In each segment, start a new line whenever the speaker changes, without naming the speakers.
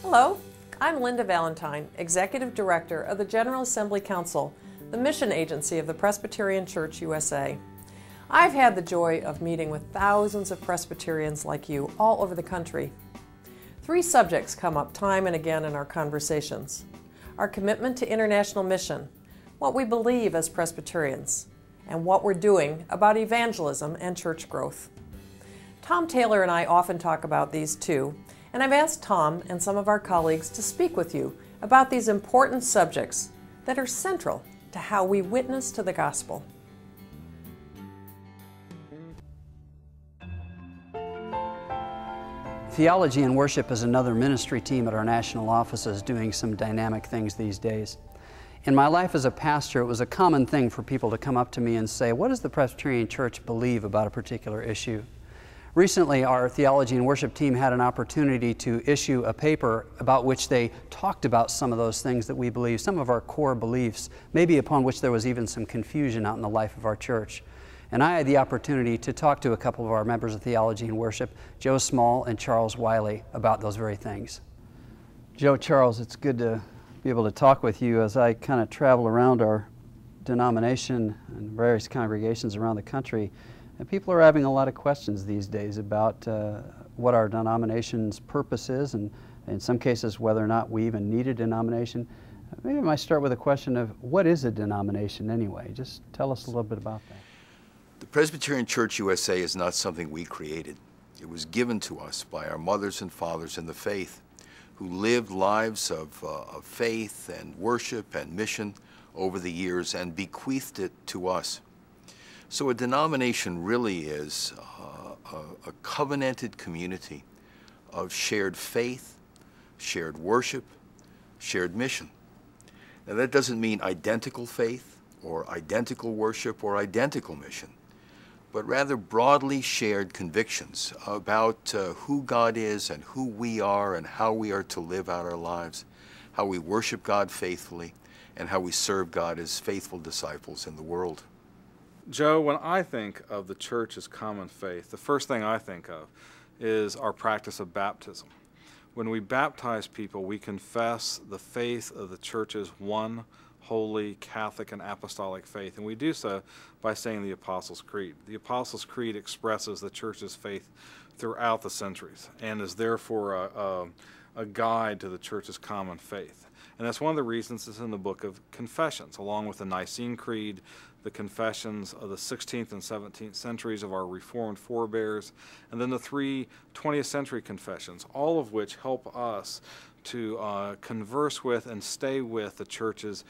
Hello, I'm Linda Valentine, Executive Director of the General Assembly Council, the mission agency of the Presbyterian Church USA. I've had the joy of meeting with thousands of Presbyterians like you all over the country. Three subjects come up time and again in our conversations: our commitment to international mission, what we believe as Presbyterians, and what we're doing about evangelism and church growth. Tom Taylor and I often talk about these too, and I've asked Tom and some of our colleagues to speak with you about these important subjects that are central to how we witness to the gospel.
Theology and worship is another ministry team at our national offices doing some dynamic things these days. In my life as a pastor, it was a common thing for people to come up to me and say, "What does the Presbyterian Church believe about a particular issue?" Recently, our theology and worship team had an opportunity to issue a paper about which they talked about some of those things that we believe, some of our core beliefs, maybe upon which there was even some confusion out in the life of our church. And I had the opportunity to talk to a couple of our members of theology and worship, Joe Small and Charles Wiley, about those very things. Joe, Charles, it's good to be able to talk with you as I kind of travel around our denomination and various congregations around the country. And people are having a lot of questions these days about what our denomination's purpose is, and in some cases whether or not we even need a denomination. Maybe I might start with a question of, what is a denomination anyway? Just tell us a little bit about that.
The Presbyterian Church USA is not something we created. It was given to us by our mothers and fathers in the faith, who lived lives of faith and worship and mission over the years and bequeathed it to us. So a denomination really is a covenanted community of shared faith, shared worship, shared mission. Now that doesn't mean identical faith or identical worship or identical mission, but rather broadly shared convictions about who God is and who we are and how we are to live out our lives, how we worship God faithfully, and how we serve God as faithful disciples in the world.
Joe, when I think of the church as common faith, the first thing I think of is our practice of baptism. When we baptize people, we confess the faith of the church's one holy, Catholic, and apostolic faith, and we do so by saying the Apostles' Creed. The Apostles' Creed expresses the church's faith throughout the centuries and is therefore a guide to the church's common faith. And that's one of the reasons it's in the book of Confessions, along with the Nicene Creed, the confessions of the 16th and 17th centuries of our Reformed forebears, and then the three 20th century confessions, all of which help us to converse with and stay with the church's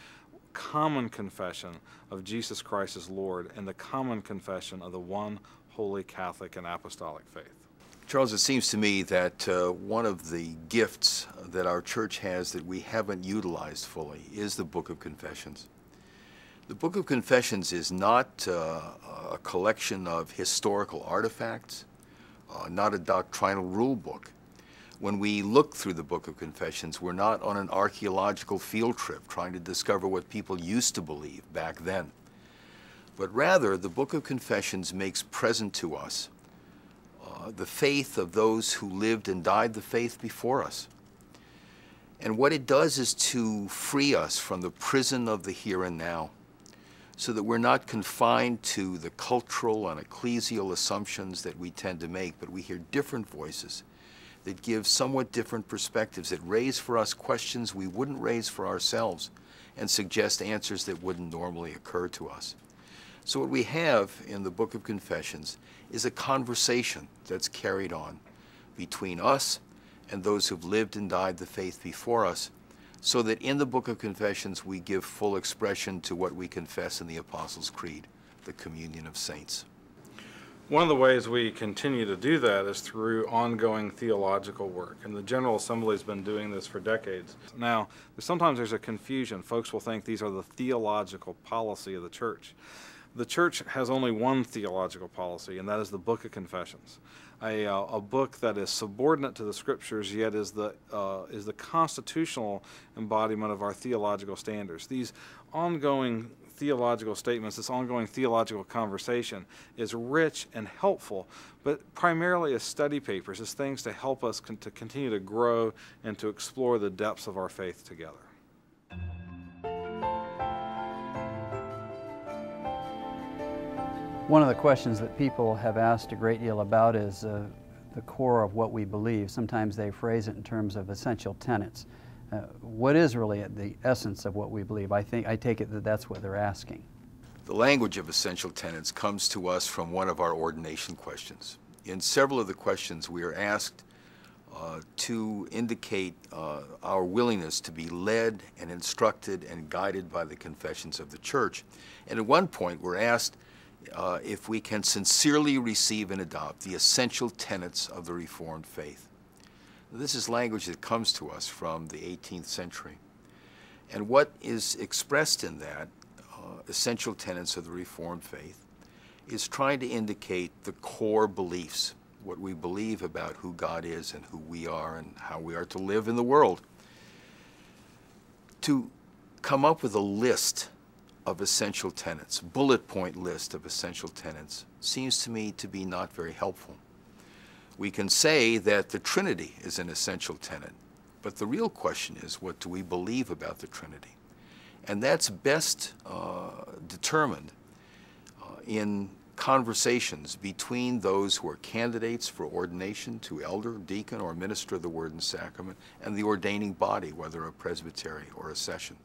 common confession of Jesus Christ as Lord and the common confession of the one holy, Catholic, and apostolic faith.
Charles, it seems to me that one of the gifts that our church has that we haven't utilized fully is the Book of Confessions. The Book of Confessions is not a collection of historical artifacts, not a doctrinal rule book. When we look through the Book of Confessions, we're not on an archaeological field trip trying to discover what people used to believe back then. But rather, the Book of Confessions makes present to us the faith of those who lived and died the faith before us. And what it does is to free us from the prison of the here and now, so that we're not confined to the cultural and ecclesial assumptions that we tend to make, but we hear different voices that give somewhat different perspectives, that raise for us questions we wouldn't raise for ourselves and suggest answers that wouldn't normally occur to us. So what we have in the Book of Confessions is a conversation that's carried on between us and those who've lived and died the faith before us, so that in the Book of Confessions we give full expression to what we confess in the Apostles' Creed, the communion of saints.
One of the ways we continue to do that is through ongoing theological work, and the General Assembly has been doing this for decades. Now, sometimes there's a confusion. Folks will think these are the theological policy of the church. The church has only one theological policy, and that is the Book of Confessions, a book that is subordinate to the Scriptures, yet is the constitutional embodiment of our theological standards. These ongoing theological statements, this ongoing theological conversation is rich and helpful, but primarily as study papers, as things to help us to continue to grow and to explore the depths of our faith together.
One of the questions that people have asked a great deal about is the core of what we believe. Sometimes they phrase it in terms of essential tenets. What is really the essence of what we believe? I take it that that's what they're asking.
The language of essential tenets comes to us from one of our ordination questions. In several of the questions, we are asked to indicate our willingness to be led and instructed and guided by the confessions of the church. And at one point, we're asked if we can sincerely receive and adopt the essential tenets of the Reformed faith. This is language that comes to us from the 18th century. And what is expressed in that essential tenets of the Reformed faith is trying to indicate the core beliefs, what we believe about who God is and who we are and how we are to live in the world. To come up with a list of essential tenets, bullet point list of essential tenets, seems to me to be not very helpful. We can say that the Trinity is an essential tenet, but the real question is, what do we believe about the Trinity? And that's best determined in conversations between those who are candidates for ordination to elder, deacon, or minister of the Word and Sacrament, and the ordaining body, whether a presbytery or a session.